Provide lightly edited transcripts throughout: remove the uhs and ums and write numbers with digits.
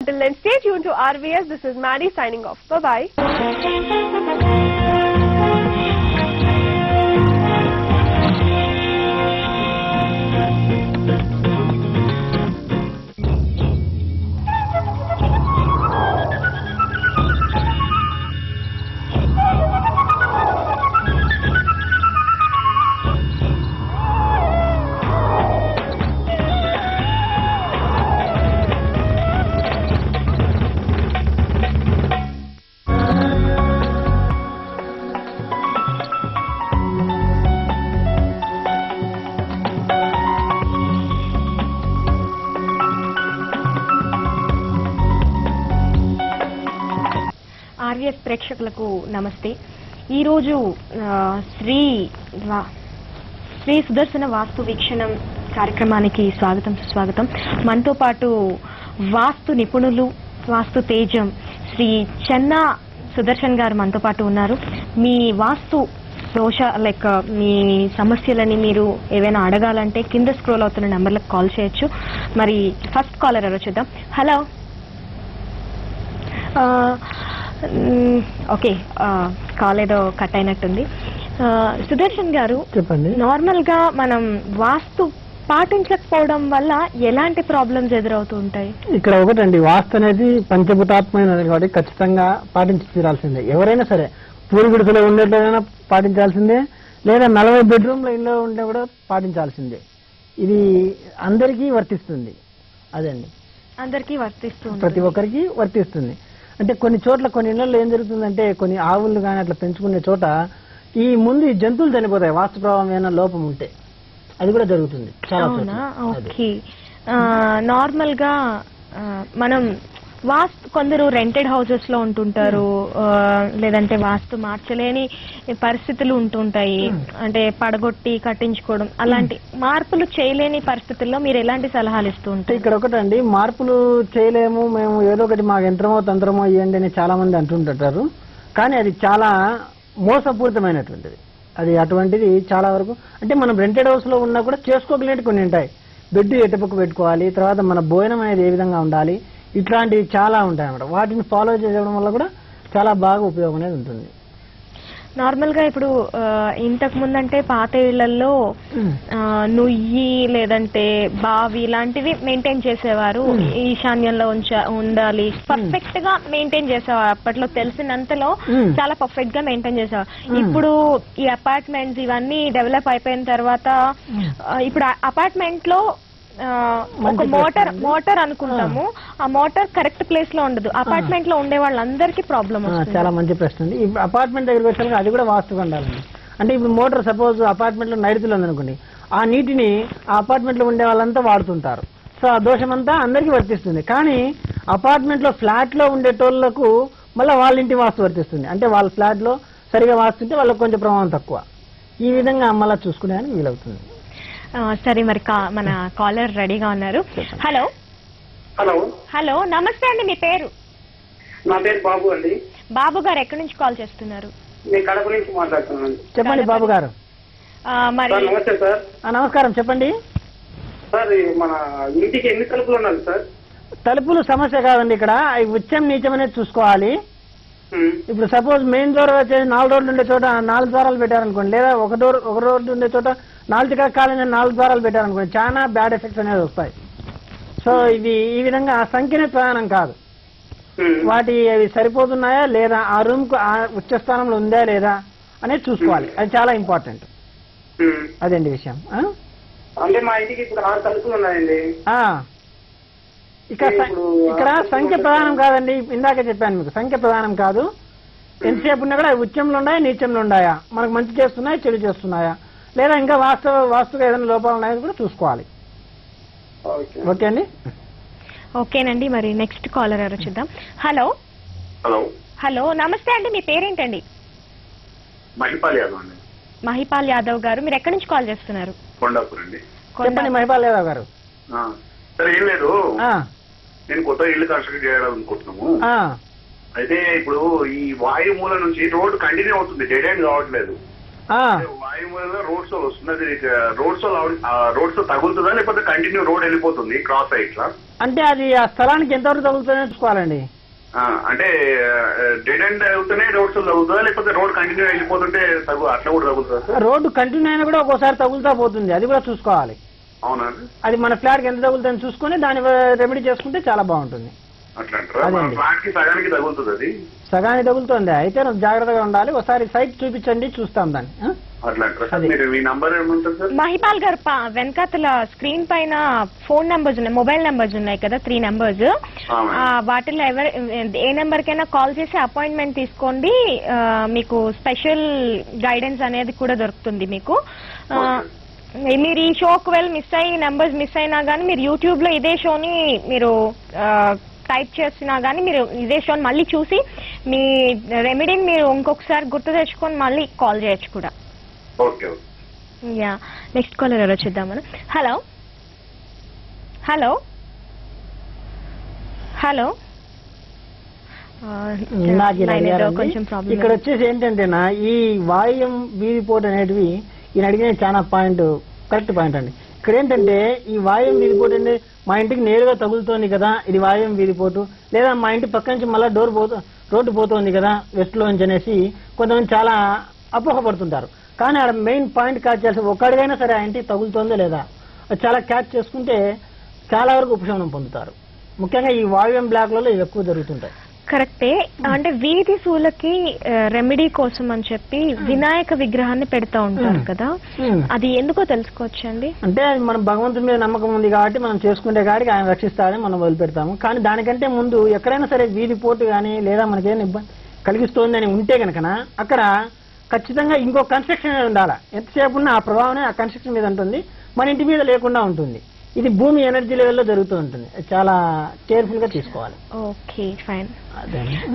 Till then, stay tuned to RVS. This is Maddie signing off. Bye-bye. RVS ప్రేక్షకులకు నమస్తే. ఈ రోజు శ్రీ సుదర్శన వాస్తు వీక్షణం కార్యక్రమానికి స్వాగతం సుస్వాగతం. మనతో పాటు వాస్తు నిపుణులు, వాస్తు తేజం శ్రీ చెన్నా సుదర్శన్ గారు మనతో పాటు ఉన్నారు. మీ వాస్తు దోష మీ సమస్యలని మీరు ఏవైనా అడగాలంటే కింద స్క్రోల్ అవుతున్న నెంబర్లకు కాల్ చేయొచ్చు. మరి ఫస్ట్ కాలర్ ఎవరో చూద్దాం. హలో. ఓకే, కాల్ ఏదో కట్ అయినట్టుంది. సుదర్శన్ గారు, చెప్పండి. నార్మల్ గా మనం వాస్తు పాటించకపోవడం వల్ల ఎలాంటి ప్రాబ్లమ్స్ ఎదురవుతూ ఉంటాయి? ఇక్కడ ఒకటండి, వాస్తు అనేది పంచభూతాత్మైనది కాబట్టి ఖచ్చితంగా పాటించి తీరాల్సిందే. ఎవరైనా సరే పూరి గుడిసెలో ఉండేట్లైనా పాటించాల్సిందే, లేదా 40 బెడ్రూమ్ల ఇల్లు ఉంటే కూడా పాటించాల్సిందే. ఇది అందరికీ వర్తిస్తుంది. అదండి, అందరికీ వర్తిస్తుంది, ప్రతి ఒక్కరికి వర్తిస్తుంది. అంటే కొన్ని చోట్ల, కొన్ని ఇళ్లలో ఏం జరుగుతుందంటే, కొన్ని ఆవులు కానీ అట్లా పెంచుకునే చోట ఈ జంతువులు చనిపోతాయి వాస్తు ప్రభావం ఏమైనా లోపం ఉంటే. అది కూడా జరుగుతుంది చాలా చోట్ల. ఓకే, నార్మల్ గా మనం వాస్తు కొందరు రెంటెడ్ హౌసెస్ లో ఉంటుంటారు, లేదంటే వాస్తు మార్చలేని పరిస్థితులు ఉంటుంటాయి, అంటే పడగొట్టి కట్టించుకోవడం, అలాంటి మార్పులు చేయలేని పరిస్థితుల్లో మీరు ఎలాంటి సలహాలు ఇస్తూ ఉంటారు? ఇక్కడ ఒకటండి, మార్పులు చేయలేము మేము, ఏదో ఒకటి మాకు యంత్రమో తంత్రమో ఇవ్వండి అని చాలా మంది అంటుంటారు. కానీ అది చాలా మోసపూరితమైనటువంటిది. అది అటువంటిది చాలా వరకు, అంటే మనం రెంటెడ్ హౌస్ లో ఉన్నా కూడా చేసుకోగలిగినట్టు కొన్ని ఉంటాయి. బెడ్ ఎటుపక్క పెట్టుకోవాలి, తర్వాత మన భోజనం అనేది ఏ విధంగా ఉండాలి, ఇట్లాంటివి చాలా ఉంటాయి అన్నమాట. వాటిని ఫాలో చేయడం వల్ల కూడా చాలా బాగా ఉపయోగం అనేది ఉంటుంది. నార్మల్ గా ఇప్పుడు ఇంతకు ముందంటే పాత ఇళ్లలో నుయ్యి లేదంటే బావి ఇలాంటివి మెయింటైన్ చేసేవారు, ఈశాన్యంలో ఉండాలి, పర్ఫెక్ట్ గా మెయింటైన్ చేసేవారు. అప్పట్లో తెలిసినంతలో చాలా పర్ఫెక్ట్ గా మెయింటైన్ చేసేవారు. ఇప్పుడు ఈ అపార్ట్మెంట్స్ ఇవన్నీ డెవలప్ అయిపోయిన తర్వాత ఇప్పుడు అపార్ట్మెంట్ లో ఒక మోటార్ అనుకుంటాము, ఆ మోటార్ కరెక్ట్ ప్లేస్ లో ఉండదు. అపార్ట్మెంట్ లో ఉండే వాళ్ళందరికీ ప్రాబ్లం వస్తుంది. చాలా మంచి ప్రశ్న అండి. ఇప్పుడు అపార్ట్మెంట్ దగ్గరికి వచ్చాక అది కూడా వాస్తుగా ఉండాలండి. అంటే ఇప్పుడు మోటార్ సపోజ్ అపార్ట్మెంట్ లో నైరుతిలో ఉందనుకోండి, ఆ నీటిని ఆ అపార్ట్మెంట్ లో ఉండే వాళ్ళంతా వాడుతుంటారు. సో ఆ దోషం అంతా అందరికీ వర్తిస్తుంది. కానీ అపార్ట్మెంట్ లో ఫ్లాట్ లో ఉండేటోళ్లకు మళ్ళీ వాళ్ళ ఇంటి వాస్తు వర్తిస్తుంది. అంటే వాళ్ళ ఫ్లాట్ లో సరిగా వాస్తుంటే వాళ్ళకి కొంచెం ప్రభావం తక్కువ. ఈ విధంగా మళ్ళీ చూసుకునేదానికి వీలవుతుంది. సరే, మరి మన కాలర్ రెడీగా ఉన్నారు. హలో. హలో. హలో, నమస్తే అండి. మీ పేరు? నా పేరు బాబు అండి. బాబు గారు ఎక్కడి నుంచి కాల్ చేస్తున్నారు? నేను కడప నుంచి మాట్లాడుతున్నాను. చెప్పండి బాబు గారు. మరి నమస్తే సార్. నమస్కారం, చెప్పండి సార్. మన ఇంటికి ఎన్ని తలుపులు ఉన్నాయి సార్? తలుపులు సమస్య కాదండి. ఇక్కడ ఉచ్చం నీచం అనేది చూసుకోవాలి. ఇప్పుడు సపోజ్ మెయిన్ డోర్ వచ్చేసి 4 డోర్లు ఉండే చోట 4 ద్వారాలు పెట్టారనుకోండి, లేదా ఒక డోర్ ఉండే చోట 4 కాలేజ్ 4 ద్వారాలు పెట్టారనుకోండి, చాలా బ్యాడ్ ఎఫెక్ట్స్ అనేది వస్తాయి. సో ఇది ఈ విధంగా ఆ సంఖ్యనే ప్రధానం కాదు, అవి సరిపోతున్నాయా లేదా, ఆ రూమ్ కు ఆ ఉచ్చ స్థానంలో ఉందా లేదా అనేది చూసుకోవాలి. అది చాలా ఇంపార్టెంట్. అదండి విషయం. అంటే మా ఇంటికి ఇప్పుడు 6 తలుపులు ఉన్నాయండి. ఇక్కడ సంఖ్య ప్రధానం కాదండి. ఇందాక చెప్పాను మీకు, సంఖ్య ప్రధానం కాదు. ఎంతసేపు ఉన్నా కూడా ఉచ్చంలో ఉన్నాయా నీచంలో ఉన్నాయా, మనకు మంచి చేస్తున్నాయా చెడు చేస్తున్నాయా, లేదా ఇంకా వాస్తుగా ఏదైనా లోపాలు ఉన్నాయని కూడా చూసుకోవాలి. ఓకే అండి. ఓకేనండి. మరి నెక్స్ట్ కాలర్ ఎవరో చూద్దాం. హలో. హలో. హలో, నమస్తే అండి. మీ పేరేంటండి? మహిపాల్ యాదవ్ అండి. మహిపాల్ యాదవ్ గారు, మీరు ఎక్కడి నుంచి కాల్ చేస్తున్నారు? కొండాపూర్ అండి. చెప్పండి మహిపాల్ యాదవ్ గారు. సరే, ఏం లేదు, నేను కొత్త ఇల్లు కన్స్ట్రక్ట్ చేయడం అనుకుంటున్నాము. అయితే ఇప్పుడు ఈ వాయు మూల నుంచి రోడ్డు కంటిన్యూ అవుతుంది, డెడ్ ఎండ్ కావట్లేదు. వాయుమూలంగా రోడ్ షో వస్తుంది. రోడ్ షో తగులుతుందా లేకపోతే కంటిన్యూ రోడ్ వెళ్ళిపోతుంది క్రాస్ అయ్యి ఇట్లా? అంటే అది ఆ స్థలానికి ఎంతవరకు తగులుతుందో చూసుకోవాలండి. అంటే డెడ్ ఎండ్ అవుతూనే రోడ్ షో తగులుతుందా లేకపోతే రోడ్ కంటిన్యూ వెళ్ళిపోతుంటే అట్లా కూడా తగులుతుందా? రోడ్డు కంటిన్యూ అయినా కూడా ఒక్కోసారి తగులుతా పోతుంది, అది కూడా చూసుకోవాలి. అవునా? అది మన ఫ్లాట్ కి ఎంత తగులుతుందని చూసుకుని దాని రెమెడీ చేసుకుంటే చాలా బాగుంటుంది. అట్లా ఫ్లాట్ కి సగానికి తగులుతుంది, అది సగానికి తగులుతుంది. అయితే జాగ్రత్తగా ఉండాలి. ఒకసారి సైట్ చూపించండి, చూస్తాం దాన్ని. మహిపాల్ గారు వెనకాతల స్క్రీన్ పైన ఫోన్ నెంబర్స్ ఉన్నాయి, మొబైల్ నెంబర్స్ ఉన్నాయి కదా, 3 నెంబర్స్. వాటిల్లో ఏ నెంబర్ కైనా కాల్ చేసి అపాయింట్మెంట్ తీసుకోండి. మీకు స్పెషల్ గైడెన్స్ అనేది కూడా దొరుకుతుంది మీకు. మీరు ఈ షోకి వెళ్ళి నెంబర్స్ మిస్ అయినా కానీ మీరు యూట్యూబ్ లో ఇదే షోని మీరు టైప్ చేసినా కానీ మీరు ఇదే షోని మళ్ళీ చూసి మీ రెమెడీని మీరు ఇంకొకసారి గుర్తు తెచ్చుకొని మళ్ళీ కాల్ చేయొచ్చు కూడా. యా, నెక్స్ట్ కాలర్ ఎవరో చూద్దాం మనం. హలో హలో హలో కొంచెం ప్రాబ్లం. ఇక్కడ వచ్చేసి ఏంటంటేనా, ఈ వాయుం వీధిపోటు అనేటివి ఈయన అడిగిన చాలా కరెక్ట్ పాయింట్ అండి. ఇక్కడ ఏంటంటే ఈ వాయుం వీధిపోటు అంటే మా ఇంటికి నేరుగా తగులుతోంది కదా, ఇది వాయుం వీధిపోటు, లేదా మా ఇంటి పక్క నుంచి మళ్ళీ రోడ్డు పోతోంది కదా వెస్ట్ లోంచి అనేసి కొంతమంది చాలా అపోహపడుతుంటారు. కానీ ఆడ మెయిన్ పాయింట్ క్యాచ్ చేసి ఒక్కడికైనా సరే ఆ ఇంటికి తగులుతోందో లేదా చాలా క్యాచ్ చేసుకుంటే చాలా వరకు ఉపశమనం పొందుతారు. ముఖ్యంగా ఈ వాయుం బ్లాక్లలో ఇవి ఎక్కువ జరుగుతుంటాయి. కరెక్టే. అంటే వీధి సూలకి రెమెడీ కోసం అని చెప్పి వినాయక విగ్రహాన్ని పెడతా ఉంటారు కదా, అది ఎందుకో తెలుసుకోవచ్చండి? అంటే మన భగవంతుడి మీద నమ్మకం ఉంది కాబట్టి మనం చేసుకునే కాడికి ఆయన రక్షిస్తాడని మనం వదిలిపెడతాము. కానీ దానికంటే ముందు ఎక్కడైనా సరే వీధి పోటు కానీ లేదా మనకేం ఇబ్బంది కలిగిస్తోంది అని ఉంటే కనుక అక్కడ ఖచ్చితంగా ఇంకో కన్స్ట్రక్షన్ ఉండాలి. ఎంతసేపు ఉన్న ఆ ప్రభావం ఆ కన్స్ట్రక్షన్ మీద ఉంటుంది, మన ఇంటి మీద లేకుండా ఉంటుంది. ఇది భూమి ఎనర్జీ లెవెల్లో జరుగుతూ ఉంటుంది, చాలా కేర్ఫుల్ గా తీసుకోవాలి. Okay, fine.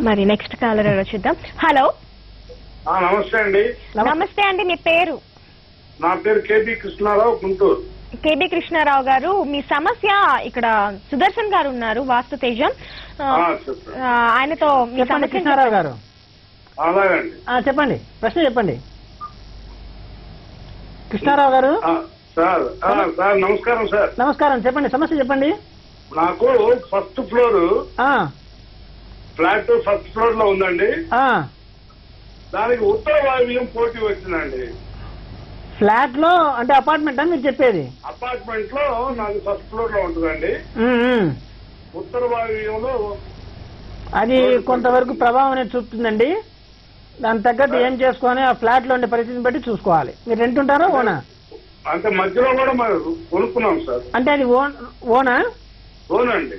మరి నెక్స్ట్ కాలర్ ఎవరో చూద్దాం. హలో, నమస్తే అండి. నమస్తే అండి, మీ పేరు? నా పేరు కేబీ కృష్ణారావు, గుంటూరు. కేబీ కృష్ణారావు గారు, మీ సమస్య ఇక్కడ సుదర్శన్ గారు ఉన్నారు, వాస్తు తేజం, ఆయనతో మీ సమస్య. కృష్ణారావు గారు అలాగండి, చెప్పండి, ప్రశ్న చెప్పండి. కృష్ణారావు గారు సార్. నమస్కారం సార్. నమస్కారం, చెప్పండి, సమస్య చెప్పండి. నాకు first floor flat first floor లో ఉందండి. దానికి ఉత్తర వాయువ్యం పోటీ వచ్చిందండి. ఫ్లాట్ లో అంటే అపార్ట్మెంట్ అని మీరు చెప్పేది? అపార్ట్మెంట్ లో నాకు ఫస్ట్ ఫ్లోర్ లో ఉంటుందండి. ఉత్తర వాయువ్యంలో అది కొంతవరకు ప్రభావం అనేది చూపుతుందండి. దాని తగ్గట్టు ఏం చేసుకోవాలి, ఆ ఫ్లాట్ లో ఉండే పరిస్థితిని బట్టి చూసుకోవాలి. మీరు రెంట్ ఉంటారా ఓనా? అంటే మధ్యలో కూడా మనం కొనుక్కున్నాం సార్. అంటే అది ఓనా? ఓనండి.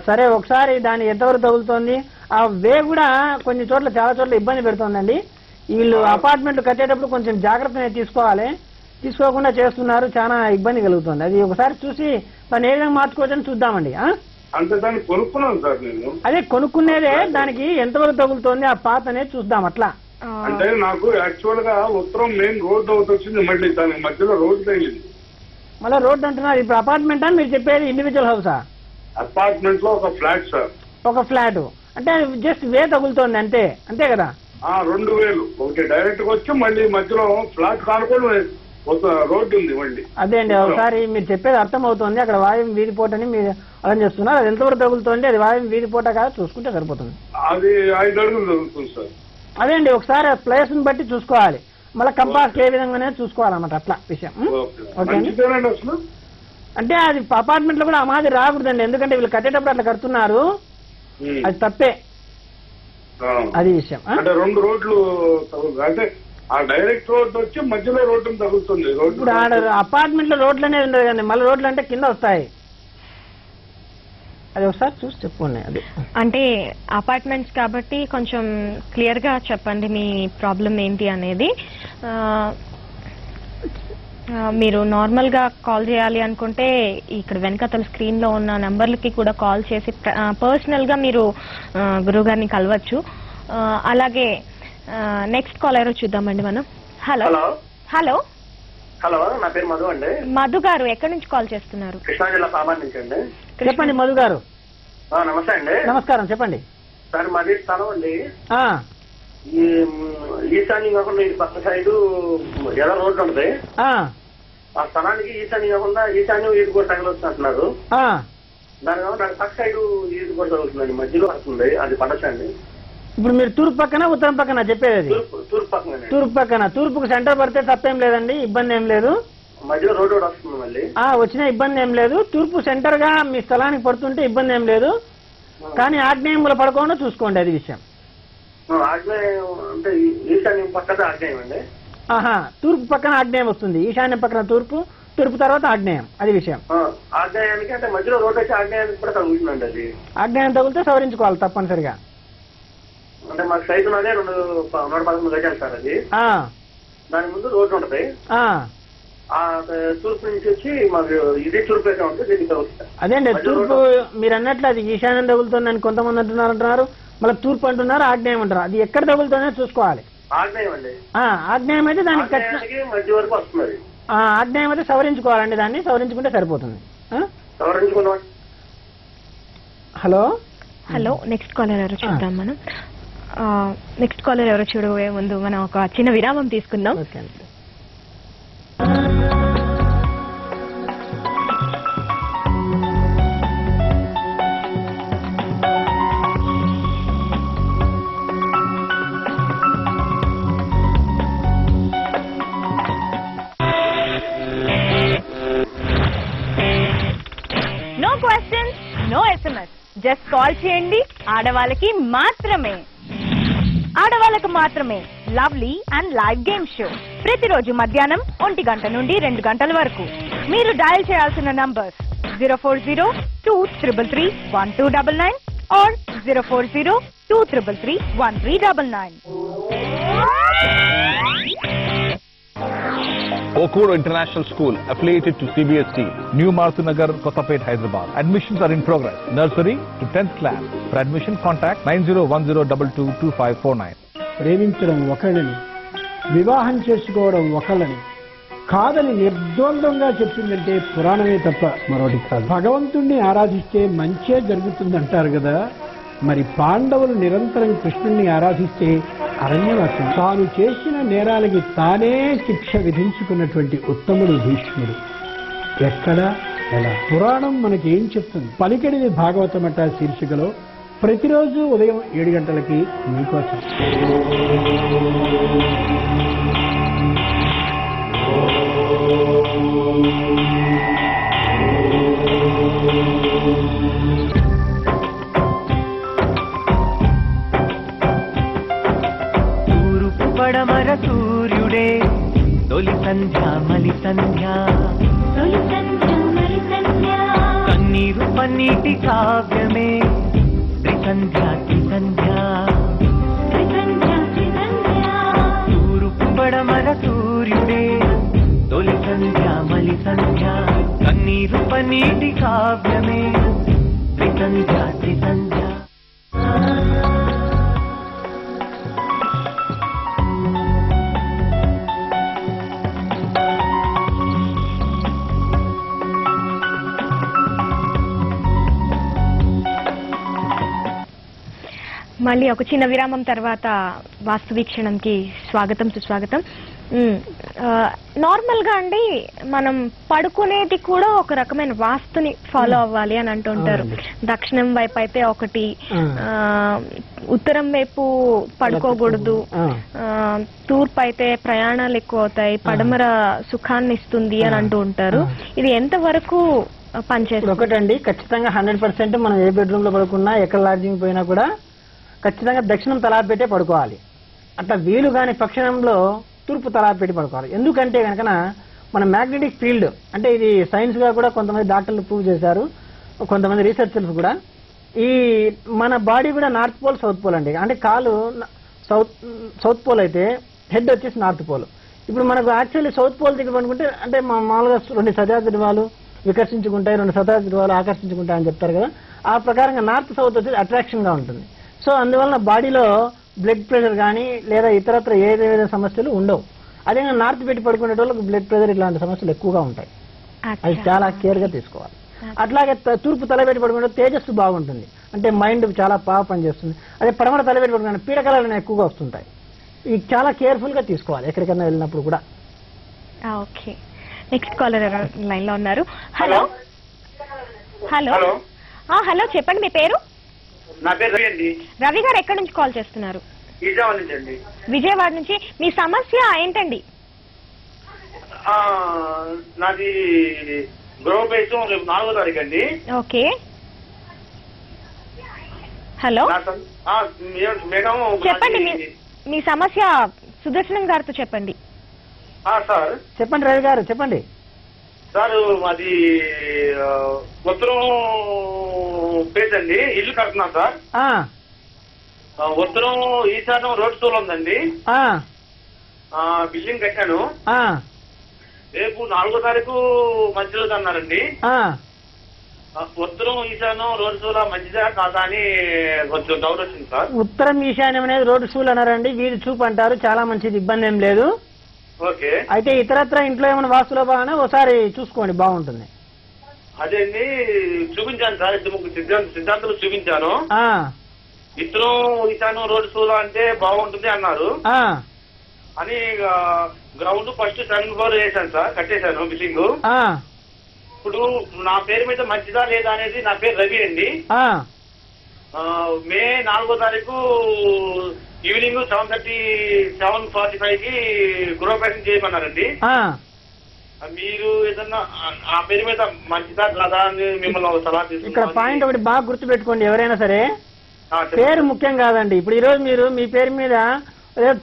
సరే, ఒకసారి దాని ఎంతవరకు తగులుతోంది, ఆ వే కూడా కొన్ని చోట్ల చాలా చోట్ల ఇబ్బంది పెడుతోందండి. వీళ్ళు అపార్ట్మెంట్లు కట్టేటప్పుడు కొంచెం జాగ్రత్త తీసుకోవాలి, తీసుకోకుండా చేస్తున్నారు, చాలా ఇబ్బంది కలుగుతుంది. అది ఒకసారి చూసి దాన్ని ఏ విధంగా మార్చుకోవచ్చని చూద్దామండి. అంటే దాన్ని కొనుక్కున్నాను సార్ నేను. అదే కొనుక్కునేదే, దానికి ఎంతవరకు తగులుతోంది ఆ పాత అనేది చూద్దాం. అట్లా అంటే నాకు యాక్చువల్ గా ఉత్తరం మెయిన్ రోడ్ ఒకటి వచ్చింది, మళ్ళీ దానికి మధ్యలో రోడ్డు తగిలింది. మళ్ళీ రోడ్డు అంటున్నారు. ఇప్పుడు అపార్ట్మెంట్ అని మీరు చెప్పేది ఇండివిజువల్ హౌసా? అపార్ట్మెంట్ లో ఒక ఫ్లాట్ సార్. ఒక ఫ్లాట్ అంటే జస్ట్ వే తగులుతోంది అంతే, అంతే కదా? 2000 ఒకటి డైరెక్ట్ గా వచ్చి మళ్ళీ మధ్యలో ఫ్లాట్ కానుకొని రోడ్డు ఉంది మళ్ళీ. అదే అండి, ఒకసారి మీరు చెప్పేది అర్థం అవుతుంది. అక్కడ వాయుం వీధిపోటు అని మీరు అర్థం చేస్తున్నారు. అది ఎంతవరకు తగులుతోంది, అది వాయుం వీధిపోట కాదు చూసుకుంటే సరిపోతుంది. అది 5 అడుగులు తగులుతుంది సార్. అదే అండి, ఒకసారి ప్లేస్ ని బట్టి చూసుకోవాలి, మళ్ళీ కంపాస్ ఏ విధంగానే చూసుకోవాలన్నమాట. అట్లా విషయం. ఓకే అండి. అంటే అది అపార్ట్మెంట్ లో కూడా ఆ మాదిరి రాకూడదండి, ఎందుకంటే వీళ్ళు కట్టేటప్పుడు అట్లా కడుతున్నారు, అది తప్పే. అది విషయం. అంటే 2 రోడ్లు అంటే ఆ డైరెక్ట్ రోడ్ వచ్చి మధ్యలో రోడ్డు తగులుతుంది. ఇప్పుడు అపార్ట్మెంట్ లో రోడ్లు అనేది ఉండదు కానీ మళ్ళీ రోడ్లు అంటే కింద వస్తాయి. అది ఒకసారి చూసి చెప్పుకోండి. అది అంటే అపార్ట్మెంట్స్ కాబట్టి కొంచెం క్లియర్ గా చెప్పండి మీ ప్రాబ్లం ఏంటి అనేది. మీరు నార్మల్ గా కాల్ చేయాలి అనుకుంటే ఇక్కడ వెనకాతల స్క్రీన్ లో ఉన్న నంబర్లకి కూడా కాల్ చేసి పర్సనల్ గా మీరు గురువు గారిని కలవచ్చు. అలాగే నెక్స్ట్ కాల్ ఎవరో చూద్దామండి మనం. హలో హలో హలో, నా పేరు మధు అండి. మధు గారు ఎక్కడి నుంచి కాల్ చేస్తున్నారు? కృష్ణా జిల్లా సామాన్ నుంచి అండి. చెప్పండి మధు గారు. నమస్తే అండి. నమస్కారం, చెప్పండి సార్. మాది స్థలం అండి. ఈ ఈశాన్యం కాకుండా ఈ పక్క సైడ్ ఎలా రోడ్డు ఉంటుంది, ఆ స్థలానికి ఈశాన్యం కాకుండా ఈశాన్యం ఈది కూడా తగలొచ్చు అంటున్నారు. దానివల్ల నాకు పక్క సైడ్ ఈది కూడా తగులుతుందండి, మధ్యలో వస్తుంది, అది పడచ్చండి. ఇప్పుడు మీరు తూర్పు పక్కన ఉత్తరం పక్కన చెప్పేది? తూర్పు పక్కన. తూర్పు పక్కన. తూర్పుకు సెంటర్ పడితే తప్పేం లేదండి, ఇబ్బంది ఏం లేదు. మధ్యలో రోడ్డు కూడా వస్తుంది మళ్ళీ. వచ్చిన ఇబ్బంది ఏం లేదు. తూర్పు సెంటర్ గా మీ స్థలానికి పడుతుంటే ఇబ్బంది ఏం లేదు. కానీ ఆగ్నేయంలో పడకుండా చూసుకోండి, అది విషయం. ఆగ్నేయం అంటే ఈశాన్యం పక్కన ఆగ్నేయం అండి. తూర్పు పక్కన ఆగ్నేయం వస్తుంది, ఈశాన్యం పక్కన తూర్పు, తూర్పు తర్వాత ఆగ్నేయం, అది విషయం. ఆగ్నేయానికి అంటే మధ్యలో రోడ్డు వచ్చి ఆగ్నేయానికి కూడా తగులుతుందండి. అది ఆగ్నేయం తగిలితే సవరించుకోవాలి తప్పనిసరిగా. అంటే మాకు సైజు ఉన్నదే 111 గజాలు సార్. అది దాని ముందు రోడ్డు ఉంటది, తూర్పు నుంచి వచ్చి మాకు ఇది తూర్పు అయితే ఉంటుంది, దీనికి తగులుతుంది. అదేండి తూర్పు మీరు అన్నట్లు అది ఈశాన్యం తగులుతుందని కొంతమంది అంటున్నారు, మళ్ళీ తూర్పు అంటున్నారు, ఆగ్నేయం అంటారు. అది ఎక్కడ తగులుతుందో చూసుకోవాలి. ఆగ్నేయం అండి. ఆగ్నేయం అయితే దానికి మధ్య వరకు వస్తుంది. ఆగ్నేయం అయితే సవరించుకోవాలండి, దాన్ని సవరించుకుంటే సరిపోతుంది. హలో హలో, నెక్స్ట్ కాలర్ ఎవరో చూద్దాం మనం. నెక్స్ట్ కాలర్ ఎవరో చూడబోయే ముందు మనం ఒక చిన్న విరామం తీసుకుందాం. No questions, no SMS, just call చేయండి. ఆడవాళ్ళకి మాత్రమే, ఆడవాళ్ళకు మాత్రమే lovely and live game show ప్రతిరోజు మధ్యాహ్నం 1 గంట నుండి 2 గంటల వరకు. మీరు డయల్ చేయాల్సిన numbers 040-2333-1299 or 040-2333-1399. Okuro International School, affiliated to CBSE, New Marthunagar, Kottapet, Hyderabad. Admissions are in progress. Nursery to 10th class. For admission, contact 9010222549. ప్రేమించడం ఒకళ్ళని, వివాహం చేసుకోవడం ఒకళ్ళని కాదని నిర్ద్వంద్వంగా చెప్తుందంటే పురాణమే తప్ప మరొకటి కాదు. భగవంతుణ్ణి ఆరాధిస్తే మంచే జరుగుతుందంటారు కదా. మరి పాండవులు నిరంతరం కృష్ణుణ్ణి ఆరాధిస్తే అరణ్యవాసం. తాను చేసిన నేరాలకి తానే శిక్ష విధించుకున్నటువంటి ఉత్తముడు భీష్ముడు. ఎక్కడ ఎలా? పురాణం మనకేం చెప్తుంది? పలికెడిది భాగవతమట శీర్షికలో ప్రతిరోజు ఉదయం 7 గంటలకి మీకోసం. తూర్పు పడమర సూర్యుడే తొలి సంధ్య మలి సంధ్య, కన్నీరు పన్నీటి కావ్యమే త్రిసంధ్య త్రిసంధ్య. తూర్పు పడమర సూర్యుడే తొలి సంధ్య మలి సంధ్య, కన్నీరు పన్నీటి కావ్యమే త్రిసంధ్య త్రిసంధ్య. మళ్ళీ ఒక చిన్న విరామం తర్వాత వాస్తు వీక్షణంకి స్వాగతం సుస్వాగతం. నార్మల్ గా అండి మనం పడుకునేది కూడా ఒక రకమైన వాస్తుని ఫాలో అవ్వాలి అని అంటుంటారు. దక్షిణం వైపు అయితే ఒకటి, ఉత్తరం వైపు పడుకోకూడదు, తూర్పు అయితే ప్రయాణాలు ఎక్కువ అవుతాయి, పడమర సుఖాన్ని ఇస్తుంది అని అంటూ ఉంటారు. ఇది ఎంత వరకు పనిచేస్తుంది? ఒకటండి, ఖచ్చితంగా 100% మనం ఏ బెడ్రూమ్ లో పడుకున్నా, ఎక్కడ లాడ్జింగ్ పోయినా కూడా ఖచ్చితంగా దక్షిణం తలాపు పెట్టే పడుకోవాలి. అట్లా వీలు కాని పక్షంలో తూర్పు తలాపు పెట్టి పడుకోవాలి. ఎందుకంటే కనుక మన మ్యాగ్నెటిక్ ఫీల్డ్, అంటే ఇది సైన్స్ గా కూడా కొంతమంది డాక్టర్లు ప్రూవ్ చేశారు, కొంతమంది రీసెర్చర్స్ కూడా. ఈ మన బాడీ కూడా నార్త్ పోల్ సౌత్ పోల్ అండి. అంటే కాలు సౌత్ పోల్ అయితే హెడ్ వచ్చేసి నార్త్ పోల్. ఇప్పుడు మనకు యాక్చువల్లీ సౌత్ పోల్ దగ్గర పడుకుంటే అంటే మామూలుగా 2 సజాద్రివాలు వికర్షించుకుంటాయి, 2 సజాద్రివాలు ఆకర్షించుకుంటాయి అని చెప్తారు కదా. ఆ ప్రకారంగా నార్త్ సౌత్ వచ్చేసి అట్రాక్షన్ గా ఉంటుంది. సో అందువలన బాడీలో బ్లడ్ ప్రెషర్ కానీ లేదా ఇతరత్ర ఏదైనా సమస్యలు ఉండవు. అదే నార్త్ పెట్టి పడుకునే వాళ్ళకి బ్లడ్ ప్రెషర్ ఇలాంటి సమస్యలు ఎక్కువగా ఉంటాయి. అది చాలా కేర్ గా తీసుకోవాలి. అట్లాగే తూర్పు తల పెట్టి పడుకుంటే తేజస్సు బాగుంటుంది. అంటే మైండ్ చాలా బాగా పనిచేస్తుంది. అదే పడమర తలపెట్టి పడుకున్నాను పీడకలలు ఎక్కువగా వస్తుంటాయి. ఇది చాలా కేర్ఫుల్ గా తీసుకోవాలి ఎక్కడికైనా వెళ్ళినప్పుడు కూడా. ఓకే, నెక్స్ట్ కాలర్ లైన్ లో ఉన్నారు. హలో హలో హలో, చెప్పండి మీ పేరు? నా పేరు రవి అండి. రవి గారు ఎక్కడి నుంచి కాల్ చేస్తున్నారు? విజయవాడ నుంచి అండి. విజయవాడ నుంచి. మీ సమస్య ఏంటండి? నాది గృహప్రవేశం రేపు 4వ తారీఖు అండి. ఓకే, హలో మేడం చెప్పండి మీ సమస్య సుదర్శనం గారితో చెప్పండి. సార్ చెప్పండి రవి గారు చెప్పండి. సార్ మాది ఉత్తరం పేజ్ అండి, ఇల్లు కడుతున్నా సార్. ఉత్తరం ఈశాన్యం రోడ్ షోలో ఉందండి. బిల్డింగ్ కట్టాను. రేపు 4వ తారీఖు మంచి రోజు అన్నారండి. ఉత్తరం ఈశాన్యం రోడ్ షోలో మంచిదా కాదా అని కొంచెం డౌట్ వచ్చింది సార్. ఉత్తరం ఈశాన్యం అనేది రోడ్ షూలు అన్నారండి, వీధి చూపు అంటారు, చాలా మంచిది, ఇబ్బంది ఏం లేదు. ఓకే, అయితే ఇతరత్ర ఇంట్లో ఏమైనా వాస్తులో బాగానే ఒకసారి చూసుకోండి, బాగుంటుంది. అదే అండి చూపించాను సార్, 2 సిద్ధాంతాలు చూపించాను. ఇతరం ఈశాన్యం రోడ్ షోలో అంటే బాగుంటుంది అన్నారు. అని గ్రౌండ్ ఫస్ట్ 7th ఫ్లోర్ వేసాను సార్, కట్టేశాను బిల్డింగ్. ఇప్పుడు నా పేరు మీద మంచిదా లేదా అనేది, నా పేరు రవి అండి. మే 4వ తారీఖు ఈవినింగ్ 7:45 కి గృహప్రవేశం చేయమన్నారండి. మీరు ఏదన్నా ఆ పేరు మీద మంచిదా కాదా అని మిమ్మల్ని సలహా తీసుకుంటారు. ఇక్కడ పాయింట్ ఒకటి బాగా గుర్తుపెట్టుకోండి, ఎవరైనా సరే పేరు ముఖ్యం కాదండి. ఇప్పుడు ఈ రోజు మీరు మీ పేరు మీద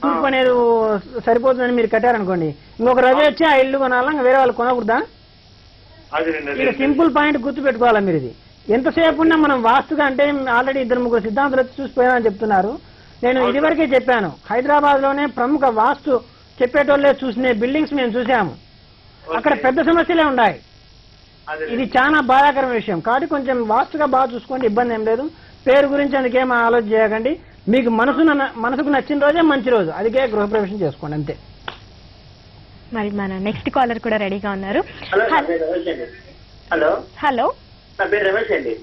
తూర్పు అనేది సరిపోతుందని మీరు కట్టారనుకోండి, ఇంకొక రవి వచ్చి ఆ ఇల్లు కొనాలా, వేరే వాళ్ళు కొనకూడదా? ఇది సింపుల్ పాయింట్ గుర్తు పెట్టుకోవాలా మీరు. ఇది ఎంతసేపు ఉన్నా మనం వాస్తుగా అంటే ఆల్రెడీ 2-3 సిద్ధాంతాలు వచ్చి చూసిపోయామని చెప్తున్నారు. నేను ఇదివరకే చెప్పాను, హైదరాబాద్ లోనే ప్రముఖ వాస్తు చెప్పేటోళ్ళే చూసిన బిల్డింగ్స్ మేము చూసాము, అక్కడ పెద్ద సమస్యలే ఉన్నాయి. ఇది చాలా బాధాకరమైన విషయం. కాబట్టి కొంచెం వాస్తుగా బాగా చూసుకోండి, ఇబ్బంది ఏం లేదు. పేరు గురించి అందుకేం ఆలోచన చేయకండి. మీకు మనసుకు నచ్చిన రోజే మంచి రోజు, అదికే గృహప్రవేశం చేసుకోండి అంతే. మరి మన నెక్స్ట్ కాలర్ కూడా రెడీగా ఉన్నారు. హలో హలో, నా పేరు రమేష్ అండి.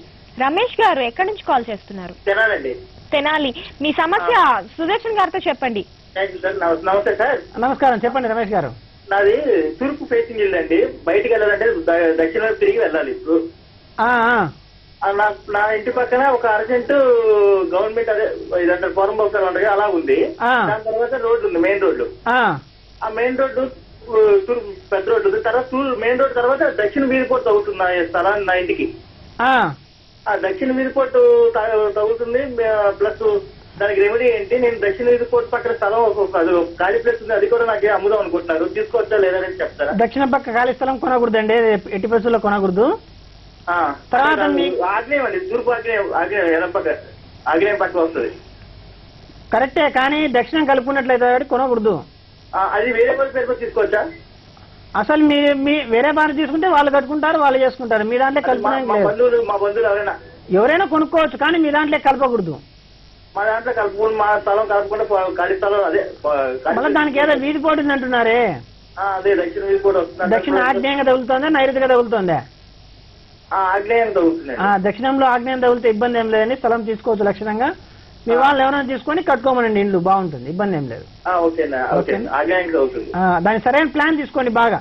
రమేష్ గారు ఎక్కడి నుంచి కాల్ చేస్తున్నారు? తెనాలండి. తెనాలి. మీ సమస్య సుదర్శన్ గారితో చెప్పండి. నమస్తే సార్. నమస్కారం, చెప్పండి రమేష్ గారు. నాది తూర్పు ఫేసింగ్ ఇల్లు అండి. బయటికి వెళ్ళాలంటే దక్షిణ వైపు తిరిగి వెళ్ళాలి. ఇప్పుడు నా ఇంటి పక్కన ఒక అర్జెంట్ గవర్నమెంట్ అదే ఇదంటే ఫారం హౌస్ ఉండగా అలా ఉంది. దాని తర్వాత రోడ్డు ఉంది, మెయిన్ రోడ్డు. ఆ మెయిన్ రోడ్డు తూర్పు పెద్ద రోడ్డు ఉంది. తర్వాత మెయిన్ రోడ్డు తర్వాత దక్షిణ వీధిపోటు తగ్గుతుంది నా స్థలాన్ని, నా ఇంటికి. ఆ దక్షిణ వీధిపోటు తగ్గుతుంది. ప్లస్ దానికి రెమెడీ ఏంటి? నేను దక్షిణ వీధిపోటు పక్కన స్థలం ఖాళీ ప్లేస్ ఉంది, అది కూడా నాకే అమ్ముదాం అనుకుంటున్నారు. తీసుకోవచ్చా లేదని చెప్తారా? దక్షిణ పక్క ఖాళీ స్థలం కొనకూడదండి, ఎట్టి పరిస్థితుల్లో కొనకూడదు. తర్వాత ఆగ్నేయం అండి, తూర్పు ఆగ్నేయం పక్క ఆగ్నేయం పక్క వస్తుంది. కరెక్టే, కానీ దక్షిణం కలుపుకున్నట్లయితే కొనకూడదు. అది వేరే వాళ్ళ పేరు తీసుకోవచ్చా? అసలు మీ వేరే బాగా తీసుకుంటే వాళ్ళు కట్టుకుంటారు, వాళ్ళు చేసుకుంటారు. మీ దాంట్లో కలుపుకోవడానికి మా బంధువులు ఎవరైనా కొనుక్కోవచ్చు, కానీ మీ దాంట్లో కలపకూడదు. మా దాంట్లో కలుపుకుని మా స్థలం కలుపుకుంటే ఖాళీ స్థలం అదే మళ్ళీ దానికి ఏదో వీధి పోటీ అంటున్నారే, అదే దక్షిణ వీధి పోటీ వస్తుంది. దక్షిణ ఆగ్నేయంగా తగులుతుందా నైరుతిగా తగులుతుందా? ఆగ్నేయం తగులుతుంది. దక్షిణంలో ఆగ్నేయం తగిలితే ఇబ్బంది ఏం లేదని స్థలం తీసుకోవచ్చు లక్షణంగా. మీ వాళ్ళు ఎవరైనా తీసుకొని కట్టుకోమనండి, ఇల్లు బాగుంటుంది, ఇబ్బంది ఏం లేదు. దాని సరైన ప్లాన్ తీసుకోండి బాగా.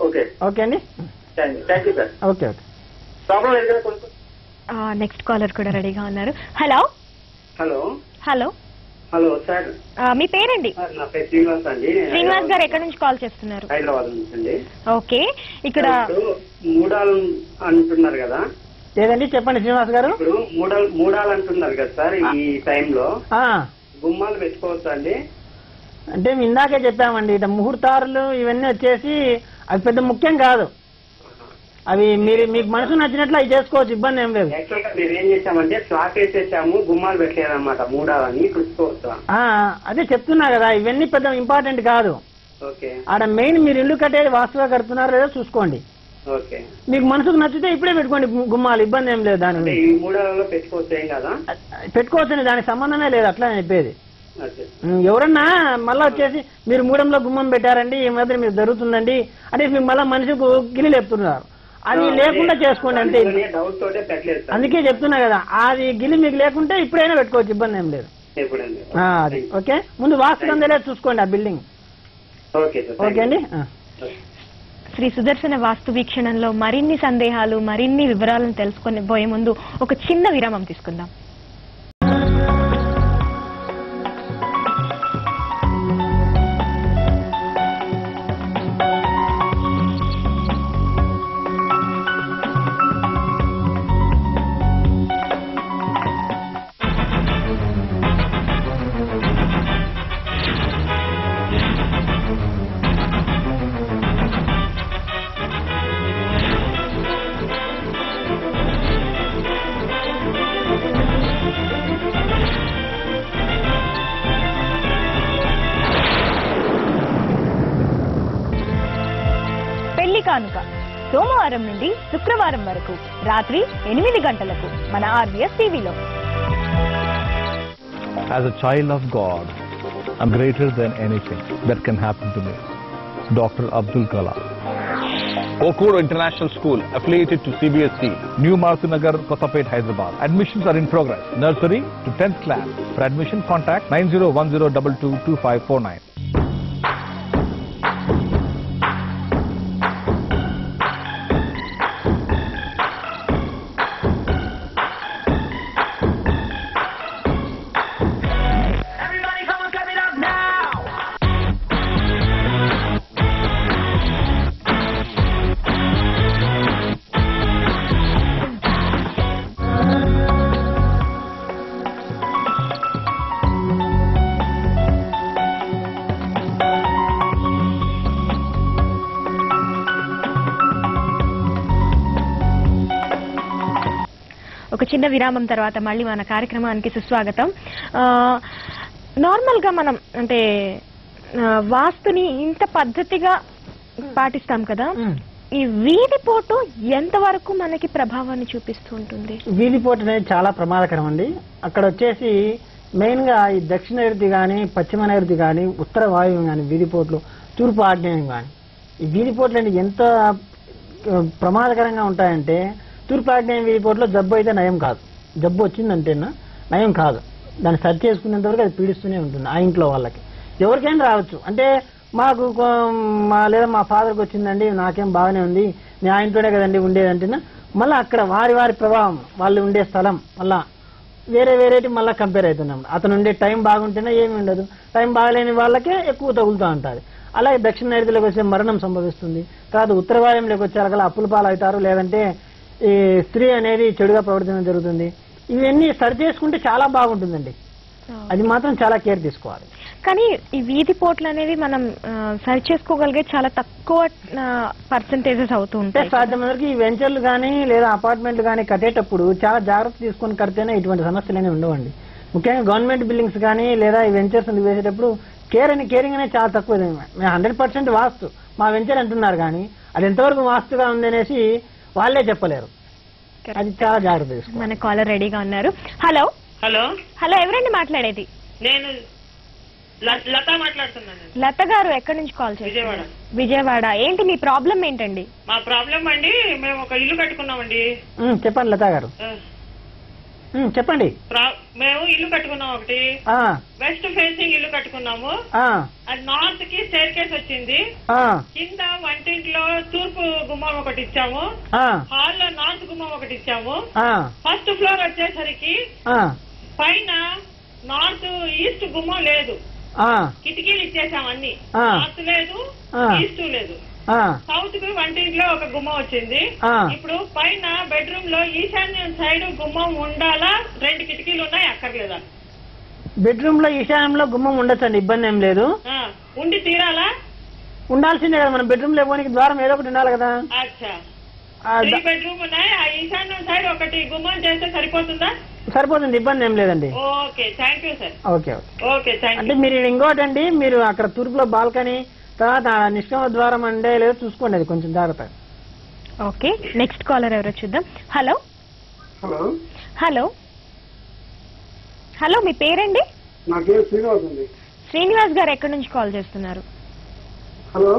ఓకే అండి, ఓకే. నెక్స్ట్ కాలర్ కూడా రెడీగా ఉన్నారు. Hello hello hello hello sir, మీ పేరండి? నా పేరు శ్రీనివాస్ అండి. శ్రీనివాస్ గారు ఎక్కడి నుంచి కాల్ చేస్తున్నారు? హైదరాబాద్ నుంచి అండి. ఓకే, ఇక్కడ మూడాలు అంటున్నారు కదా. ఏదండి చెప్పండి శ్రీనివాస్ గారు. ఇప్పుడు మూడాలు అంటున్నారు కదా సార్, ఈ టైంలో గుమ్మాలు పెట్టుకోవచ్చా అండి? అంటే ఇందాకే చెప్పామండి, ఇట్లా ముహూర్తాలు ఇవన్నీ వచ్చేసి అవి పెద్ద ముఖ్యం కాదు. అవి మీకు మనసు నచ్చినట్లు అవి చేసుకోవచ్చు, ఇబ్బంది ఏం లేదు. యాక్చువల్గా మేము ఏం చేసామంటే ఫ్లాట్ వేసేసాము, గుమ్మాలు పెట్టలేదన్నమాట, మూడాలని చూసుకోవచ్చా? అదే చెప్తున్నా కదా, ఇవన్నీ పెద్ద ఇంపార్టెంట్ కాదు. ఆడ మెయిన్ మీరు ఇల్లు కట్టేది వాస్తుగా కడుతున్నారో లేదో చూసుకోండి. మీకు మనసుకు నచ్చితే ఇప్పుడే పెట్టుకోండి గుమ్మాలు, ఇబ్బంది ఏం లేదు. దాని పెట్టుకోవచ్చండి, దానికి సంబంధమే లేదు. అట్లా చెప్పేది. ఎవరన్నా మళ్ళా వచ్చేసి మీరు మూడంలో గుమ్మం పెట్టారండి, ఈ మాదిరి మీరు జరుగుతుందండి అంటే మీకు మళ్ళీ మనిషికి గిన్నె లేపుతున్నారు. అది లేకుండా చేసుకోండి అంతే. డౌట్ తోటే పెట్టలేదు. అందుకే చెప్తున్నా కదా, అది గిలి మీకు లేకుంటే ఇప్పుడైనా పెట్టుకోవచ్చు, ఇబ్బంది ఏం లేదు. అది ఓకే. ముందు వాస్తు ఉందో చూసుకోండి ఆ బిల్డింగ్. ఓకే అండి. శ్రీ సుదర్శన వాస్తు వీక్షణంలో మరిన్ని సందేహాలు, మరిన్ని వివరాలను తెలుసుకొని పోయే ముందు ఒక చిన్న విరామం తీసుకుందాం. కానుక సోమవారం నుండి శుక్రవారం వరకు రాత్రి 8 గంటలకు మన RVS టీవీలో. As a child of God, I'm greater than anything that can happen to me. Dr. Abdul Kalam. Okura International School, affiliated to CBSE, New Martinagar, Kotapet, Hyderabad. Admissions are in progress. Nursery to 10th class. For admission, contact 9010222549. ఒక చిన్న విరామం తర్వాత మళ్ళీ మన కార్యక్రమానికి సుస్వాగతం. Normal గా మనం అంటే వాస్తుని ఇంత పద్ధతిగా పాటిస్తాం కదా, ఈ వీధిపోటు ఎంతవరకు మనకి ప్రభావాన్ని చూపిస్తూ ఉంటుంది? వీధిపోటు అనేది చాలా ప్రమాదకరం అండి. అక్కడ వచ్చేసి మెయిన్ గా ఈ దక్షిణ నైరుతి గాని, పశ్చిమ నైరుతి గాని, ఉత్తర వాయువు గాని, వీధిపోట్లు, తూర్పు ఆగ్నేయం గాని, ఈ వీధిపోట్లు అంటే ఎంత ప్రమాదకరంగా ఉంటాయంటే, తూర్పు ఆగ్నేయం వీధిపోట్లో జబ్బు అయితే నయం కాదు. జబ్బు వచ్చిందంటేనా నయం కాదు. దాన్ని సరి చేసుకునేంత వరకు అది పీడిస్తూనే ఉంటుంది ఆ ఇంట్లో వాళ్ళకి. ఎవరికైనా రావచ్చు. అంటే మాకు లేదా మా ఫాదర్కి వచ్చిందండి, నాకేం బాగానే ఉంది, నేను ఆ ఇంట్లోనే కదండి ఉండేదంటేనా, మళ్ళీ అక్కడ వారి వారి ప్రభావం, వాళ్ళు ఉండే స్థలం మళ్ళా వేరేటి మళ్ళీ కంపేర్ అవుతున్నాం. అతను ఉండే టైం బాగుంటేనే ఏమి ఉండదు, టైం బాగలేని వాళ్ళకే ఎక్కువ తగులుతూ ఉంటుంది. అలాగే దక్షిణ నైరుతిలోకి వచ్చే మరణం సంభవిస్తుంది. తర్వాత ఉత్తర వాయువులోకి వచ్చారు అప్పుల పాలు అవుతారు, లేదంటే ఈ స్త్రీ అనేది చెడుగా ప్రవర్తించడం జరుగుతుంది. ఇవన్నీ సరి చేసుకుంటే చాలా బాగుంటుందండి. అది మాత్రం చాలా కేర్ తీసుకోవాలి. కానీ ఈ వీధి పోట్లు అనేవి మనం సరి చేసుకోగలిగే చాలా తక్కువ పర్సెంటేజెస్ అవుతూ ఉంటాయి. సాధ్యమైనందుకు ఈ వెంచర్లు కానీ లేదా అపార్ట్మెంట్లు కానీ కట్టేటప్పుడు చాలా జాగ్రత్త తీసుకొని కడితేనే ఇటువంటి సమస్యలు అనేవి ఉండవండి. ముఖ్యంగా గవర్నమెంట్ బిల్డింగ్స్ కానీ లేదా ఈ వెంచర్స్ వేసేటప్పుడు కేరింగ్ అనేది చాలా తక్కువ. మేము 100% వాస్తు మా వెంచర్ అంటున్నారు, కానీ అది ఎంతవరకు వాస్తుగా ఉందనేసి వాళ్ళే చెప్పలేరు. అది చాలా జాగ్రత్త తీసుకోవాలి. మన కాలర్ రెడీగా ఉన్నారు. హలో హలో హలో, ఎవరండి మాట్లాడేది? నేను లత మాట్లాడుతున్నాను. లత గారు ఎక్కడి నుంచి కాల్ చేశారు? విజయవాడ. విజయవాడ. ఏంటి మీ ప్రాబ్లం ఏంటండి? మా ప్రాబ్లం అండి, మేము ఒక ఇల్లు కట్టుకున్నామండి. చెప్పండి లత గారు, చెప్పండి. మేము ఇల్లు కట్టుకున్నాం, ఒకటి వెస్ట్ ఫేసింగ్ ఇల్లు కట్టుకున్నాము. అది నార్త్ కి స్టేర్ కేస్ వచ్చింది. కింద వంటింట్లో తూర్పు గుమ్మం ఒకటి ఇచ్చాము, హాల్ లో నార్త్ గుమ్మం ఒకటి ఇచ్చాము. ఫస్ట్ ఫ్లోర్ వచ్చేసరికి పైన నార్త్ ఈస్ట్ గుమ్మం లేదు, కిటికీలు ఇచ్చేసాం అన్ని. నార్త్ లేదు, ఈస్ట్ లేదు. సౌత్ కు వంటింట్లో ఒక గుమ్మం వచ్చింది. ఇప్పుడు పైన బెడ్రూమ్ లో ఈశాన్యం సైడ్ గుమ్మం ఉండాలా, 2 కిటికీలు ఉన్నాయి, అక్కర్లేదా? బెడ్రూమ్ లో ఈశాన్యంలో గుమ్మం ఉండొచ్చండి, ఇబ్బంది ఏం లేదు. ఉండి తీరాలా? ఉండాల్సిందే కదా, మనం బెడ్రూమ్ లేకపోతే ద్వారం ఏదో ఒకటి ఉండాలి కదా. అచ్చా, 3 బెడ్రూమ్ ఉన్నాయి, ఆ ఈశాన్యం సైడ్ ఒకటి గుమ్మం చేస్తే సరిపోతుందా? సరిపోతుంది, ఇబ్బంది ఏం లేదండి. Okay, thank you sir. Okay okay, thank you. అంటే మీరు ఇంకోటండి, మీరు అక్కడ తూర్పులో బాల్కనీ, తర్వాత నిష్క్రమ ద్వారం అంటే లేదో చూసుకోండి, అది కొంచెం జాగ్రత్త. ఓకే, నెక్స్ట్ కాలర్ ఎవరో చూద్దాం. హలో హలో హలో హలో, మీ పేరండి? నా పేరు శ్రీనివాస్ అండి. శ్రీనివాస్ గారు ఎక్కడి నుంచి కాల్ చేస్తున్నారు? హలో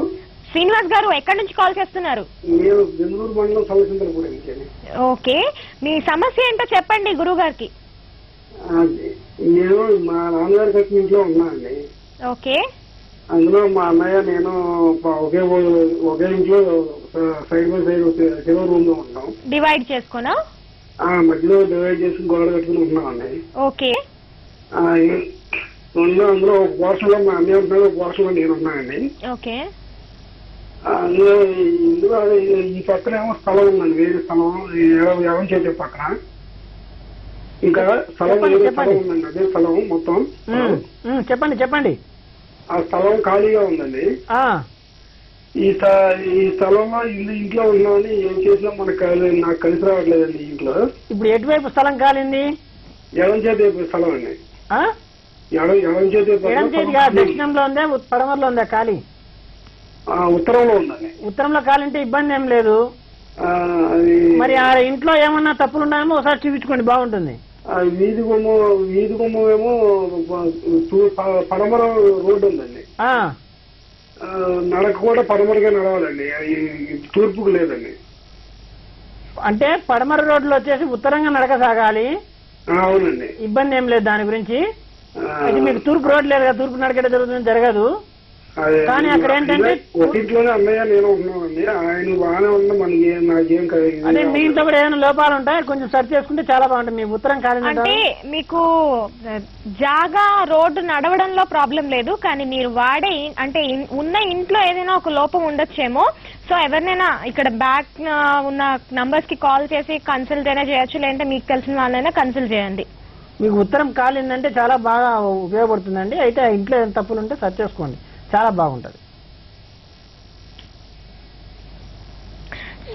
శ్రీనివాస్ గారు ఎక్కడి నుంచి కాల్ చేస్తున్నారు? నేను బెంగళూరు మండలం సలసిందరపూడి. ఓకే, మీ సమస్య ఏంటో చెప్పండి గురువు గారికి. నేను మా నాన్నగారి కట్టిన ఇంట్లో ఉన్నా అండి. ఓకే. అందులో మా అన్నయ్య నేను ఒకే ఇంట్లో side by side okay room లో ఉంటాం. డివైడ్ చేసుకున్నా? మధ్యలో డివైడ్ చేసి గోడ కట్టుకుని ఉంటున్నాం అండి. ఓకే. అందులో ఒక పోర్షన్ లో మా అన్నయ్య ఉంటున్నాడు, ఒక పోర్షన్ లో నేను ఉన్నానండి. ఓకే. అందులో ఇందులో ఈ పక్కన ఏమో స్థలం ఉందండి, వేరే స్థలం ఎవరి చేసే పక్కన. ఇంకా స్థలం ఉందండి, అదే స్థలం మొత్తం. చెప్పండి. ఆ స్థలం ఖాళీగా ఉందండి. ఈ స్థలంలో ఇంట్లో ఉన్నామని ఏం చేసినా నాకు కలిసి రావట్లేదండి ఇంట్లో. ఇప్పుడు ఎటువైపు స్థలం కాలింది? ఎడం చేతి స్థలం అండి. ఎడం చేతి దక్షిణంలో ఉందా పడమరలో ఉందా ఖాళీ? ఉత్తరంలో ఉందండి. ఉత్తరంలో కాలింటే ఇబ్బంది ఏం లేదు. మరి ఆ ఇంట్లో ఏమన్నా తప్పులు ఉన్నాయేమో ఒకసారి చూపించుకోండి, బాగుంటుంది. వీధి గుమ్మ ఏమో పడమర రోడ్డు ఉందండి. నడక కూడా పడమరగా నడవాలండి, తూర్పుకు లేదండి. అంటే పడమర రోడ్లు వచ్చేసి ఉత్తరంగా నడక సాగాలి. అవునండి, ఇబ్బంది ఏం లేదు దాని గురించి. అయితే మీకు తూర్పు రోడ్ లేదు కదా, తూర్పు నడకట జరగదు. కానీ అక్కడ ఏంటంటే ఒకటిలోనే అన్నయ్య నేను ఉన్నానండి, ఆయన బాగానే ఉన్నా మనకి నాకేం అంటే మీ ఇంట్లో కూడా ఏమైనా లోపాలు ఉంటాయి, కొంచెం సెర్చ్ చేసుకుంటే చాలా బాగుంటుంది. మీ ఉత్తరం కాలేదు అంటే మీకు జాగా రోడ్డు నడవడంలో ప్రాబ్లం లేదు, కానీ మీరు వాడే అంటే ఉన్న ఇంట్లో ఏదైనా ఒక లోపం ఉండొచ్చేమో. సో ఎవరినైనా ఇక్కడ బ్యాక్ ఉన్న నంబర్స్ కి కాల్ చేసి కన్సల్ట్ అయినా చేయొచ్చు, లేదంటే మీకు తెలిసిన వాళ్ళైనా కన్సల్ట్ చేయండి. మీకు ఉత్తరం కాలిందంటే చాలా బాగా ఉపయోగపడుతుందండి. అయితే ఆ ఇంట్లో ఏమైనా తప్పులు ఉంటే సెర్చ్ చేసుకోండి, చాలా బాగుంటది.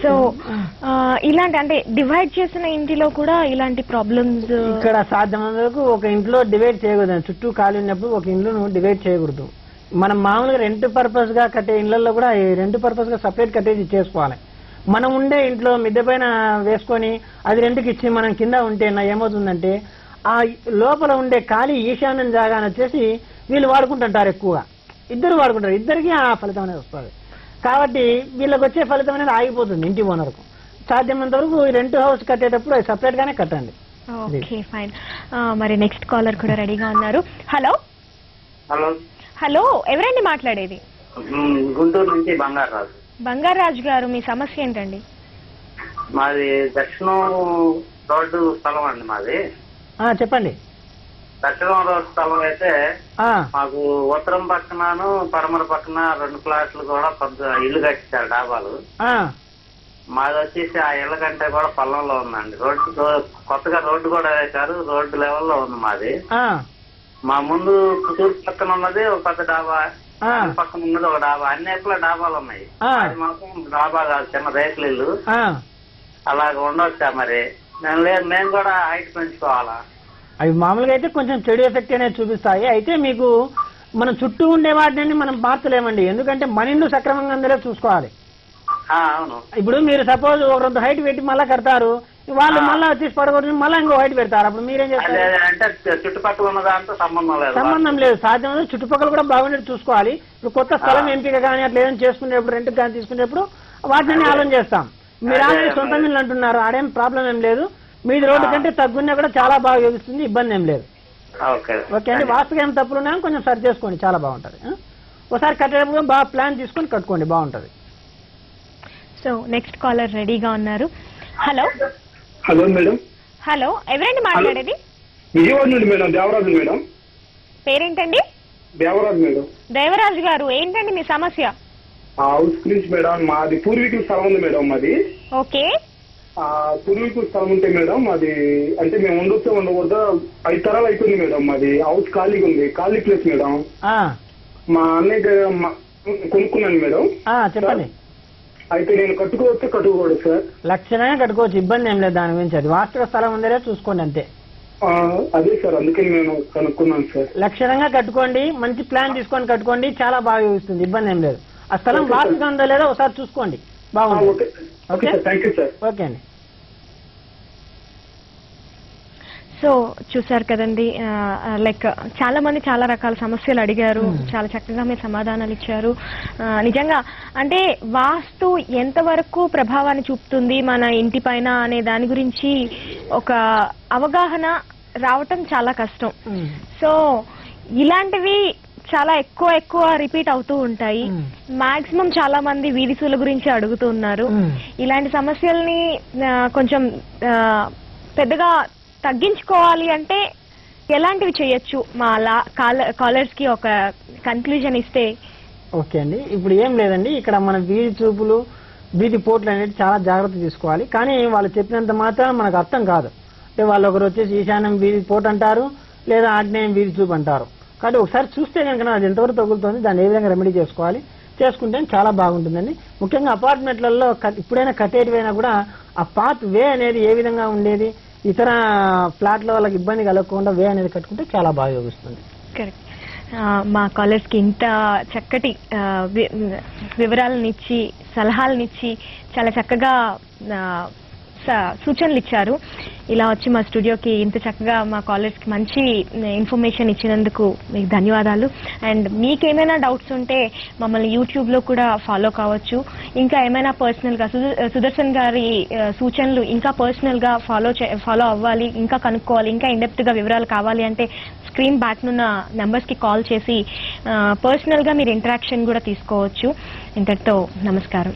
సో ఇలాంటి అంటే డివైడ్ చేసిన ఇంటిలో కూడా ఇలాంటి ప్రాబ్లమ్స్ ఇక్కడ సాధ్యమైనంత వరకు ఒక ఇంట్లో డివైడ్ చేయకూడదు. చుట్టూ ఖాళీ ఉన్నప్పుడు ఒక ఇంట్లో డివైడ్ చేయకూడదు. మనం మామూలుగా రెంట్ పర్పస్ గా కట్టే ఇళ్లలో కూడా రెంట్ పర్పస్ గా సపరేట్ కట్టేసి చేసుకోవాలి. మనం ఉండే ఇంట్లో మిద్దె పైన వేసుకొని అది రెంట్కి ఇచ్చి మనం కింద ఉంటే ఏమవుతుందంటే ఆ లోపల ఉండే ఖాళీ ఈశాన్యం జాగాని వచ్చేసి వీళ్ళు వాడుకుంటుంటారు, ఎక్కువగా ఇద్దరు వాడుకుంటారు, ఇద్దరికి ఆ ఫలితం అనేది వస్తుంది. కాబట్టి వీళ్ళకి వచ్చే ఫలితం అనేది ఆగిపోతుంది ఇంటి ఓనర్కు. సాధ్యమైనంత వరకు రెంట్ హౌస్ కట్టేటప్పుడు అది సపరేట్ గానే కట్టండి. Okay fine. మరి నెక్స్ట్ కాలర్ కూడా రెడీగా ఉన్నారు. హలో హలో హలో ఎవరండి మాట్లాడేది? గుంటూరు నుంచి బంగారాజు. బంగారాజు గారు, మీ సమస్య ఏంటండి? మాది దక్షిణం రోడ్డు స్థలం అండి. మాది చెప్పండి. దక్షిణం రోడ్డు స్థలం అయితే మాకు ఉత్తరం పక్కనను పడమర పక్కన 2 ఫ్లాట్లు కూడా ఇల్లు కట్టించారు, డాబాలు. మాది వచ్చేసి ఆ ఇళ్ల కంటే కూడా పల్లంలో ఉందండి. రోడ్డు కొత్తగా రోడ్డు కూడా వేశారు, రోడ్డు లెవెల్లో ఉంది మాది. మా ముందు తూర్పు పక్కన ఉన్నది ఒక పెద్ద డాబా, పక్కన ఉన్నది ఒక డాబా, అన్ని వైపులా డాబాలు ఉన్నాయి. అది మాత్రం డాబా కాదు, చిన్న రేకుల ఇల్లు. అలాగ ఉండొచ్చా మరి? మేము కూడా హైట్ పెంచుకోవాలా? అవి మామూలుగా అయితే కొంచెం చెడు ఎఫెక్ట్ అనేది చూపిస్తాయి. అయితే మీకు మనం చుట్టూ ఉండే వాటిని మనం మార్చలేమండి, ఎందుకంటే మన ఇల్లు సక్రమంగా అందరూ చూసుకోవాలి. ఇప్పుడు మీరు సపోజ్ ఒక 2 హైట్ పెట్టి మళ్ళా కడతారు, వాళ్ళు మళ్ళా వచ్చేసి పడగొట్టి మళ్ళీ ఇంకో హైట్ పెడతారు. అప్పుడు మీరేం చేస్తారు? చుట్టుపక్కల ఉన్న దాంతో సంబంధం లేదు. సాధ్యమైన చుట్టుపక్కల కూడా బాగుండేది చూసుకోవాలి. ఇప్పుడు కొత్త స్థలం ఎంపిక కానీ అట్లా ఏదైనా చేసుకునేప్పుడు, రెంట్ కానీ తీసుకునేప్పుడు వాటిని ఆలోచన చేస్తాం. మీరు ఆల్రెడీ సొంత ఇల్లు అంటున్నారు, ఆడేం ప్రాబ్లం ఏం లేదు. మీది రోడ్డు కంటే తగ్గున్నా కూడా చాలా బాగా యోగిస్తుంది, ఇబ్బంది ఏం లేదు. ఓకే అండి. వాస్తుగా ఏం తప్పులు ఉన్నాయో కొంచెం సరి చేసుకోండి, చాలా బాగుంటది. ఒకసారి కట్టేటప్పుడు బాగా ప్లాన్ తీసుకొని కట్టుకోండి, బాగుంటది. సో నెక్స్ట్ కాలర్ రెడీగా ఉన్నారు. Hello hello madam. హలో ఎవరండి మాట్లాడేది? విజయవాడ నుండి మేడం, దేవరాజు మేడం. పేరేంటండి? దేవరాజు మేడం. దేవరాజు గారు, ఏంటండి మీ సమస్య? హౌస్ గురించి మేడం. మాది పూర్వీకుల స్థలం ఉంది మేడం. మాది ఓకే. పూర్వీకుల స్థలం ఉంటే మేడం, అది అంటే మేము ఉండకూడదు 5 తరాలు అయిపోయింది మేడం. మాది హౌస్ ఖాళీగా ఉంది, ఖాళీ ప్లేస్ మేడం. మా అన్నయ్య కొనుక్కున్నాను మేడం. చెప్పండి. అయితే నేను కట్టుకోవచ్చు కట్టుకోకూడదు సార్? లక్షణంగా కట్టుకోవచ్చు, ఇబ్బంది ఏం లేదు దాని గురించి. అది వాస్తవ స్థలం ఉందేలా చూసుకోండి అంతే. అదే సార్, అందుకని నేను కనుక్కున్నాను సార్. లక్షణంగా కట్టుకోండి, మంచి ప్లాన్ తీసుకొని కట్టుకోండి, చాలా బాగా యోగిస్తుంది, ఇబ్బంది ఏం లేదు. ఆ స్థలం వాస్తుగా ఉందో లేదో ఒకసారి చూసుకోండి, బాగుంటుంది. Okay thank you sir. Okay అండి. సో చూసారు కదండి, లైక్ చాలా మంది చాలా రకాల సమస్యలు అడిగారు, చాలా చక్కగా మీరు సమాధానాలు ఇచ్చారు. నిజంగా అంటే వాస్తు ఎంతవరకు ప్రభావాన్ని చూపుతుంది మన ఇంటి పైన అనే దాని గురించి ఒక అవగాహన రావటం చాలా కష్టం. సో ఇలాంటివి చాలా ఎక్కువ రిపీట్ అవుతూ ఉంటాయి. మాక్సిమం చాలా మంది వీధిసూల గురించి అడుగుతున్నారు. ఇలాంటి సమస్యల్ని కొంచెం పెద్దగా తగ్గించుకోవాలి అంటే ఎలాంటివి చేయొచ్చు? మా కాలర్స్ కి ఒక కన్క్లూజన్ ఇస్తే. ఓకే అండి, ఇప్పుడు ఏం లేదండి, ఇక్కడ మన వీధి చూపులు వీధి పోట్లు అనేది చాలా జాగ్రత్త తీసుకోవాలి. కానీ వాళ్ళు చెప్పినంత మాత్రం మనకు అర్థం కాదు. అంటే వాళ్ళు ఒకరు వచ్చేసి ఈశాన్యం వీధి పోటు అంటారు, లేదా ఆగ్నేయం వీధి చూపు అంటారు. కాబట్టి ఒకసారి చూస్తే కనుక అది ఎంతవరకు తగులుతుంది, దాన్ని ఏ విధంగా రెమెడీ చేసుకుంటే చాలా బాగుంటుందండి. ముఖ్యంగా అపార్ట్మెంట్లలో ఇప్పుడైనా కట్టేటివైనా కూడా ఆ పాత్ వే అనేది ఏ విధంగా ఉండేది, ఇతర ఫ్లాట్ల వాళ్ళకి ఇబ్బంది కలగకుండా వే అనేది కట్టుకుంటే చాలా బాగా యోగిస్తుంది. కరెక్ట్. మా కాలర్స్ కి ఇంత చక్కటి వివరాలనిచ్చి సలహాలనిచ్చి చాలా చక్కగా సూచనలు ఇచ్చారు. ఇలా వచ్చి మా స్టూడియోకి ఇంత చక్కగా మా కాలర్స్ కి మంచి ఇన్ఫర్మేషన్ ఇచ్చినందుకు మీకు ధన్యవాదాలు. అండ్ మీకేమైనా డౌట్స్ ఉంటే మమ్మల్ని యూట్యూబ్ లో కూడా ఫాలో కావచ్చు. ఇంకా ఏమైనా పర్సనల్ గా సుదర్శన్ గారి సూచనలు ఇంకా పర్సనల్ గా ఫాలో అవ్వాలి, ఇంకా కనుక్కోవాలి, ఇంకా ఇన్డెప్త్ గా వివరాలు కావాలి అంటే స్క్రీన్ బ్యాక్ నున్న నెంబర్స్ కి కాల్ చేసి పర్సనల్ గా మీరు ఇంటరాక్షన్ కూడా తీసుకోవచ్చు. ఇంతటితో నమస్కారం.